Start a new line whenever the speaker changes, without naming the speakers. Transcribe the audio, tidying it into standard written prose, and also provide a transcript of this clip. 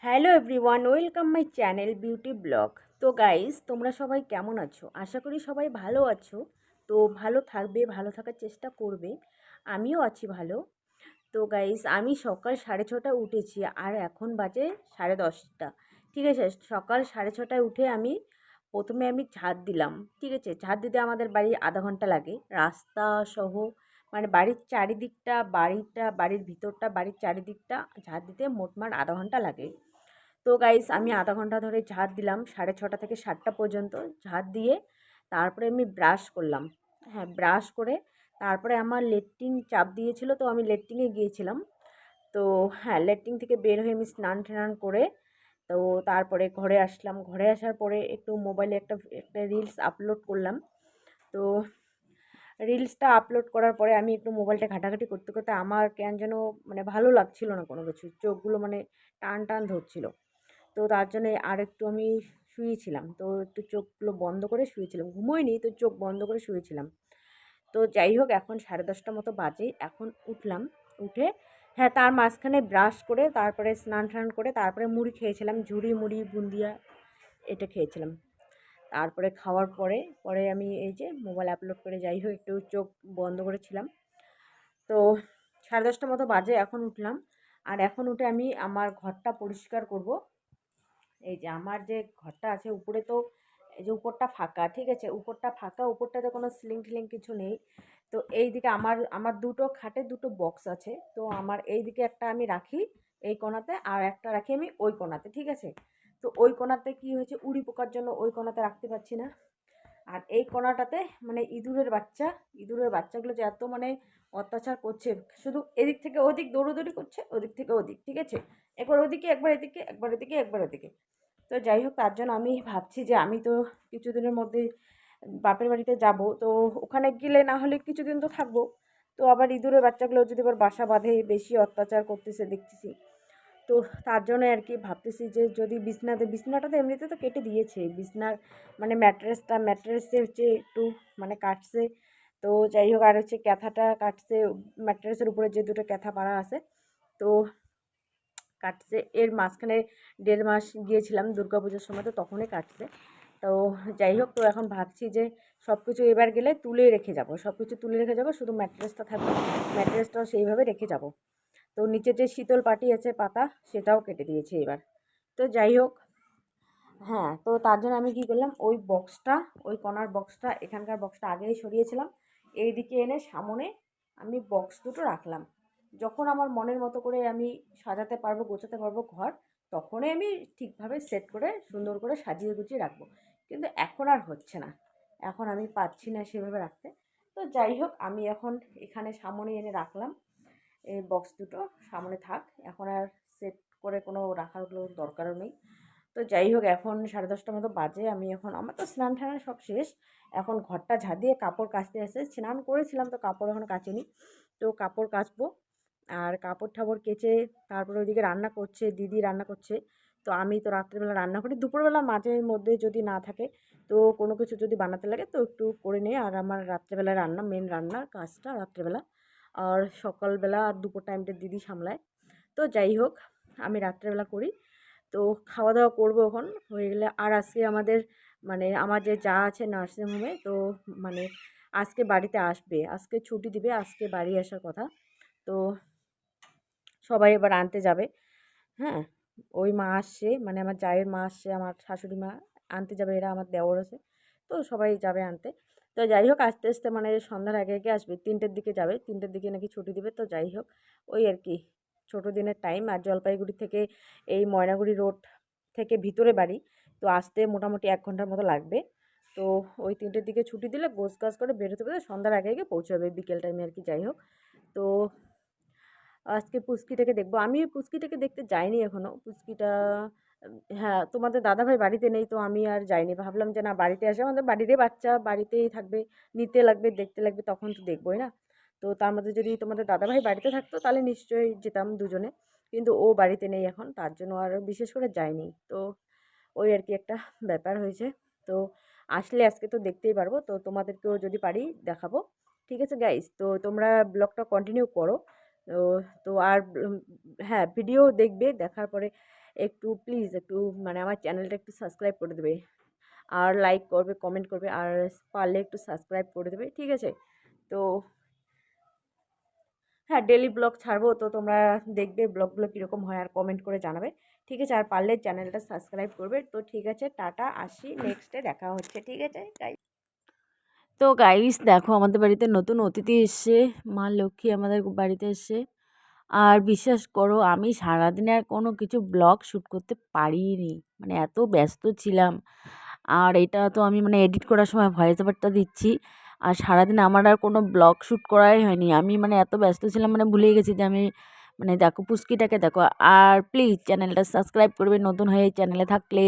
Hello everyone, welcome my channel beauty blog. তো guys, তোমরা সবাই কেমন আছো? আশা করি সবাই ভালো আছো। তো ভালো থাকবে, ভালো থাকার চেষ্টা করবে। আমিও আছি ভালো। তো গাইস, আমি সকাল 6:30 উঠেছি আর এখন বাজে 10:30। ঠিক আছে, সকাল 6:30 উঠে প্রথমে ঝাঁট দিলাম। ঠিক আছে, ঝাঁট দিতে আমাদের বাড়ি আধা ঘন্টা লাগে, রাস্তা সহ মানে বাড়ির চারিদিকটা, বাড়ির ভিতরটা, বাড়ির চারিদিকটা ঝাঁট দিতে মোটমাট আধা ঘন্টা লাগে। তো গাইস, আমি আধা ঘন্টা ধরে ঝাঁট দিলাম, 6:30 থেকে 7টা পর্যন্ত ঝাঁট দিয়ে তারপরে আমি ব্রাশ করলাম। হ্যাঁ, ব্রাশ করে তারপরে আমার লেট্রিন চাপ দিয়েছিল, তো আমি লেট্রিনে গিয়েছিলাম। তো হ্যাঁ, লেট্রিন থেকে বের হয়ে আমি স্নান টান করে তো তারপরে ঘরে আসলাম। ঘরে আসার পরে একটু মোবাইলে একটা একটা রিলস আপলোড করলাম। তো রিলসটা আপলোড করার পরে আমি একটু মোবাইলটা ঘাটাঘাটি করতে করতে আমার কেন যেন মানে ভালো লাগছিল না কোনো কিছু, চোখগুলো মানে টান টান ধরছিল। তো তার জন্যে আরেকটু আমি শুয়েছিলাম। তো একটু চোখগুলো বন্ধ করে শুয়েছিলাম। ঘুমোইনি, তো চোখ বন্ধ করে শুয়েছিলাম। তো যাই হোক, এখন 10:30 মতো বাজে। এখন উঠলাম। উঠে হ্যাঁ, তার মাঝখানে ব্রাশ করে তারপরে স্নান টান করে তারপরে মুড়ি খেয়েছিলাম। ঝুড়ি, মুড়ি, বুন্দিয়া এটা খেয়েছিলাম। তারপরে খাওয়ার পরে পরে আমি এই যে মোবাইল আপলোড করে যাই হোক একটু চোখ বন্ধ করেছিলাম। তো 10:30 মতো বাজে, এখন উঠলাম। আর এখন উঠে আমি আমার ঘরটা পরিষ্কার করব। এই যে আমার যে ঘরটা আছে উপরে, তো এই যে উপরটা ফাঁকা, ঠিক আছে, উপরটা ফাঁকা, উপরটাতে কোনো সিলিং টিলিং কিছু নেই। তো এই দিকে আমার আমার দুটো খাটে দুটো বক্স আছে। তো আমার এই দিকে একটা আমি রাখি এই কোণাতে, আর একটা রাখি আমি ওই কোণাতে, ঠিক আছে। তো ওই কোণাতে কি হয়েছে, উড়ি পোকার জন্য ওই কোণাতে রাখতে পারছি না। আর এই কোণাটাতে মানে ইঁদুরের বাচ্চাগুলো যে এত মানে অত্যাচার করছে, শুধু এদিক থেকে ওদিক দৌড়োদৌড়ি করছে, ওদিক থেকে ওদিক, ঠিক আছে, একবার ওদিকে একবার এদিকে, একবার এদিকে একবার ওদিকে। তো যাই হোক, তার জন্য আমি ভাবছি যে আমি তো কিছুদিনের মধ্যে বাপের বাড়িতে যাব। তো ওখানে গেলে না হলে কিছুদিন তো থাকবো। তো আবার ইঁদুরের বাচ্চাগুলো যদি আবার বাসা বাঁধে, বেশি অত্যাচার করতেছে দেখতেছি। তো তার জন্য আর কি ভাবতেছি যে যদি বিছনাটা তো এমনিতে তো কেটে দিয়েছে, বিছনার মানে ম্যাট্রেসে হচ্ছে একটু মানে কাটছে। তো যাই হোক, আর হচ্ছে ক্যাথাটা কাটছে, ম্যাট্রেসের উপরে যে দুটো ক্যাথা পাড়া আছে, তো কাটছে। এর মাঝখানে 1.5 মাস গিয়েছিলাম দুর্গাপুজোর সময়, তো তখনই কাটছে। তো যাই হোক, তো এখন ভাবছি যে সব কিছু এবার গেলে তুলে রেখে যাব, সব কিছু তুলে রেখে যাব, শুধু ম্যাট্রেসটা থাকবে, ম্যাট্রেসটাও সেইভাবে রেখে যাব। তো নিচে যে শীতল পাটি আছে পাতা, সেটাও কেটে দিয়েছে এবার। তো যাই হোক, হ্যাঁ, তো তার জন্য আমি কী করলাম, ওই বক্সটা, ওই কর্নার বক্সটা, এখানকার বক্সটা আগেই সরিয়েছিলাম। এইদিকে এনে সামনে আমি বক্স দুটো রাখলাম। যখন আমার মনের মতো করে আমি সাজাতে পারবো, গোছাতে পারবো ঘর, তখনই আমি ঠিকভাবে সেট করে সুন্দর করে সাজিয়ে গুছিয়ে রাখবো। কিন্তু এখন আর হচ্ছে না, এখন আমি পাচ্ছি না সেভাবে রাখতে। তো যাই হোক, আমি এখন এখানে সামনে এনে রাখলাম। এই বক্স দুটো সামনে থাক, এখন আর সেট করে কোনো রাখার কোনো দরকারও নেই। তো যাই হোক, এখন 10:30 মতো বাজে। আমি এখন আমার তো স্নান টান সব শেষ। এখন ঘরটা ঝাড় দিয়ে কাপড় কাচতে এসে, স্নান করেছিলাম তো কাপড় এখনো কাচিনি। তো কাপড় কাচবো। আর কাপড় ঠাপড় কেচে তারপরে ওইদিকে রান্না করছে, দিদি রান্না করছে। তো আমি তো রাত্রেবেলা রান্না করি, দুপুরবেলা মাঝে মধ্যে যদি না থাকে, তো কোনো কিছু যদি বানাতে লাগে তো একটু করে নিই। আর আমার রাত্রেবেলা রান্না, মেন রান্নার কাজটা রাত্রেবেলা। আর সকালবেলা আর দুপুর টাইমটা দিদি সামলায়। তো যাই হোক, আমি রাত্রেবেলা করি। তো খাওয়া দাওয়া করবো এখন হয়ে গেলে। আর আজকে আমাদের মানে আমার যে যা আছে নার্সিংহোমে, তো মানে আজকে বাড়িতে আসবে, আজকে ছুটি দিবে, আজকে বাড়ি আসার কথা। তো সবাই এবার আনতে যাবে। হ্যাঁ, ওই মা আসছে, মানে আমার জায়ের মা আসছে, আমার শাশুড়ি মা আনতে যাবে, এরা আমার দেওর আছে। তো সবাই যাবে আনতে। তো যাই হোক, আস্তে আস্তে মানে সন্ধ্যার আগে আগে আসবে, 3টের দিকে যাবে, 3টের দিকে নাকি ছুটি দিবে। তো যাই হোক, ওই আর কি ছোটো দিনের টাইম। আর জলপাইগুড়ি থেকে এই ময়নাগুড়ি রোড থেকে ভিতরে বাড়ি, তো আসতে মোটামুটি 1 ঘন্টার মতো লাগবে। তো ওই 3টের দিকে ছুটি দিলে গোছগাছ করে বেরোতে বেরোতে সন্ধ্যার আগে আগে পৌঁছাবে, বিকেল টাইমে আর কি। যাই হোক, তো আজকে পুচকিটাকে দেখবো। আমি পুচকিটাকে দেখতে যাইনি এখনো। পুচকিটা হ্যাঁ, তোমাদের দাদাভাই বাড়িতে নেই, তো আমি আর যাইনি। ভাবলাম যে না, বাড়িতে আসে আমাদের বাড়িরই বাচ্চা, বাড়িতেই থাকবে, নিতে লাগবে, দেখতে লাগবে, তখন তো দেখবোই না। তো তার মধ্যে যদি তোমাদের দাদাভাই বাড়িতে থাকতো তাহলে নিশ্চয়ই যেতাম দুজনে। কিন্তু ও বাড়িতে নেই এখন, তার জন্য আর বিশেষ করে যাইনি। তো ওই আর কি একটা ব্যাপার হয়েছে। তো আসলে আজকে তো দেখতেই পারবো, তো তোমাদেরকেও যদি পারি দেখাবো। ঠিক আছে গাইস, তো তোমরা ব্লগটা কন্টিনিউ করো। তো তো আর হ্যাঁ, ভিডিও দেখবে, দেখার পরে একটু প্লিজ একটু মানে আমার চ্যানেলটা একটু সাবস্ক্রাইব করে দেবে, আর লাইক করবে, কমেন্ট করবে, আর পারলে একটু সাবস্ক্রাইব করে দেবে, ঠিক আছে? তো হ্যাঁ, ডেইলি ব্লগ ছাড়বো, তো তোমরা দেখবে ব্লগগুলো কীরকম হয় আর কমেন্ট করে জানাবে, ঠিক আছে? আর পারলে চ্যানেলটা সাবস্ক্রাইব করবে। তো ঠিক আছে, টাটা, আসি, নেক্সটে দেখা হচ্ছে, ঠিক আছে গাইস? তো গাইস দেখো, আমাদের বাড়িতে নতুন অতিথি এসছে, মা লক্ষ্মী আমাদের বাড়িতে এসছে। আর বিশ্বাস করো, আমি সারাদিনে আর কোনো কিছু ব্লগ শ্যুট করতে পারিনি, মানে এত ব্যস্ত ছিলাম। আর এটা তো আমি মানে এডিট করার সময় ভয়েস ওভারটা দিচ্ছি, আর সারাদিন আমার আর কোনো ব্লগ শ্যুট করাই হয়নি। আমি মানে এত ব্যস্ত ছিলাম, মানে ভুলেই গেছি যে আমি মানে দেখো পুচকিটাকে দেখো। আর প্লিজ চ্যানেলটা সাবস্ক্রাইব করবে নতুন হয়ে চ্যানেলে থাকলে।